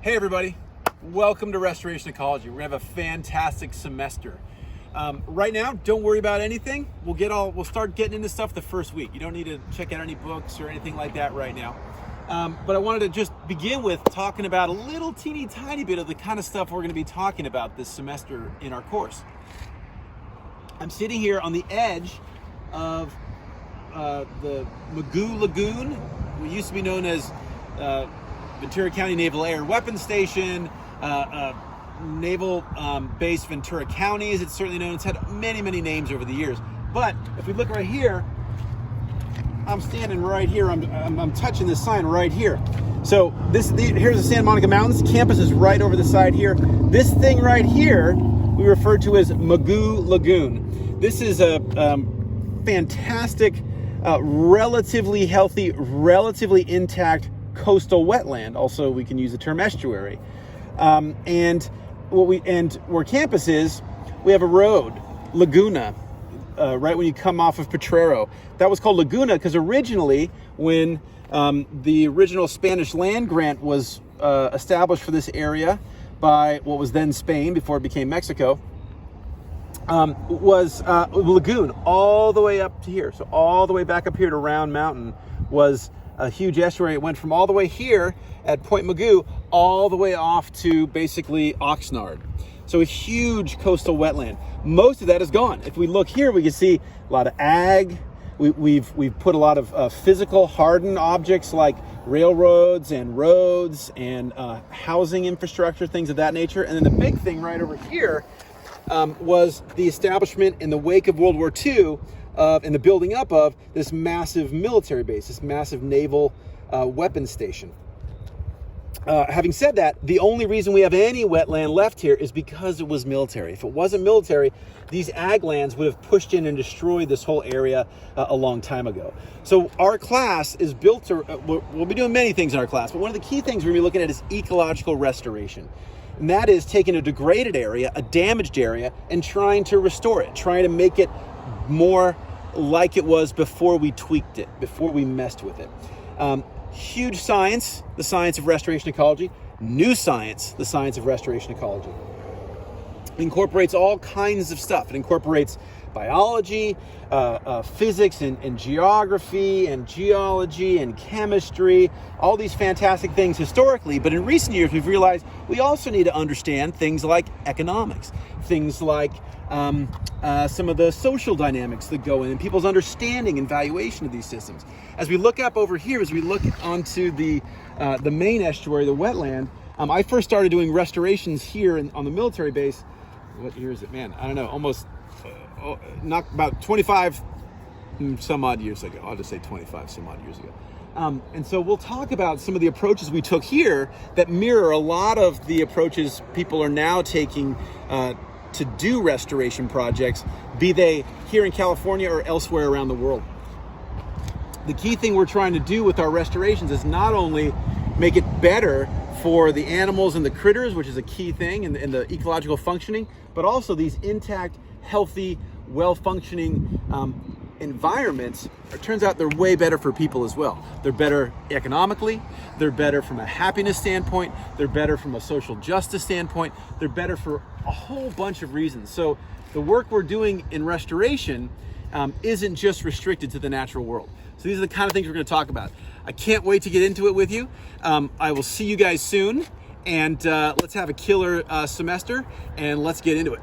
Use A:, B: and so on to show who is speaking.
A: Hey everybody, welcome to Restoration Ecology. We're gonna have a fantastic semester. Right now, don't worry about anything. We'll start getting into stuff the first week. You don't need to check out any books or anything like that right now. But I wanted to just begin with talking about a little teeny tiny bit of the kind of stuff we're gonna be talking about this semester in our course. I'm sitting here on the edge of the Magoo Lagoon, what used to be known as Ventura County Naval Air Weapons Station, Naval Base Ventura County, as it's certainly known. It's had many, many names over the years. But if we look right here, I'm standing right here. I'm touching this sign right here. So here's the Santa Monica Mountains. Campus is right over the side here. This thing right here we refer to as Magoo Lagoon. This is a fantastic, relatively healthy, relatively intact coastal wetland. Also, we can use the term estuary. And where campus is, we have a road, Laguna, right when you come off of Potrero. That was called Laguna because originally, when the original Spanish land grant was established for this area by what was then Spain before it became Mexico, was Lagoon all the way up to here. So all the way back up here to Round Mountain was a huge estuary. It went from all the way here at Point Magoo all the way off to basically Oxnard. So a huge coastal wetland. Most of that is gone. If we look here, we can see a lot of ag. We've put a lot of physical hardened objects like railroads and roads and housing infrastructure, things of that nature. And then the big thing right over here was the establishment in the wake of World War II and the building up of this massive military base, this massive naval weapons station. Having said that, the only reason we have any wetland left here is because it was military. If it wasn't military, these ag lands would have pushed in and destroyed this whole area a long time ago. So our class is built to, we'll be doing many things in our class, but one of the key things we're going to be looking at is ecological restoration. And that is taking a degraded area, a damaged area, and trying to restore it, trying to make it more like it was before we tweaked it, before we messed with it. Huge science, the science of restoration ecology. New science, the science of restoration ecology. It incorporates all kinds of stuff. It incorporates biology, physics and geography and geology and chemistry, all these fantastic things historically. But in recent years, we've realized we also need to understand things like economics, things like some of the social dynamics that go in and people's understanding and valuation of these systems. As we look up over here, as we look onto the main estuary, the wetland, I first started doing restorations here on the military base. What year is it? Man, I don't know, almost not about 25 some odd years ago. I'll just say 25 some odd years ago. And so we'll talk about some of the approaches we took here that mirror a lot of the approaches people are now taking to do restoration projects, be they here in California or elsewhere around the world. The key thing we're trying to do with our restorations is not only make it better for the animals and the critters, which is a key thing in the ecological functioning, but also these intact, healthy, well-functioning environments. It turns out they're way better for people as well. They're better economically, they're better from a happiness standpoint, they're better from a social justice standpoint, they're better for a whole bunch of reasons. So the work we're doing in restoration isn't just restricted to the natural world. So these are the kind of things we're going to talk about. I can't wait to get into it with you. I will see you guys soon, and let's have a killer semester, and let's get into it.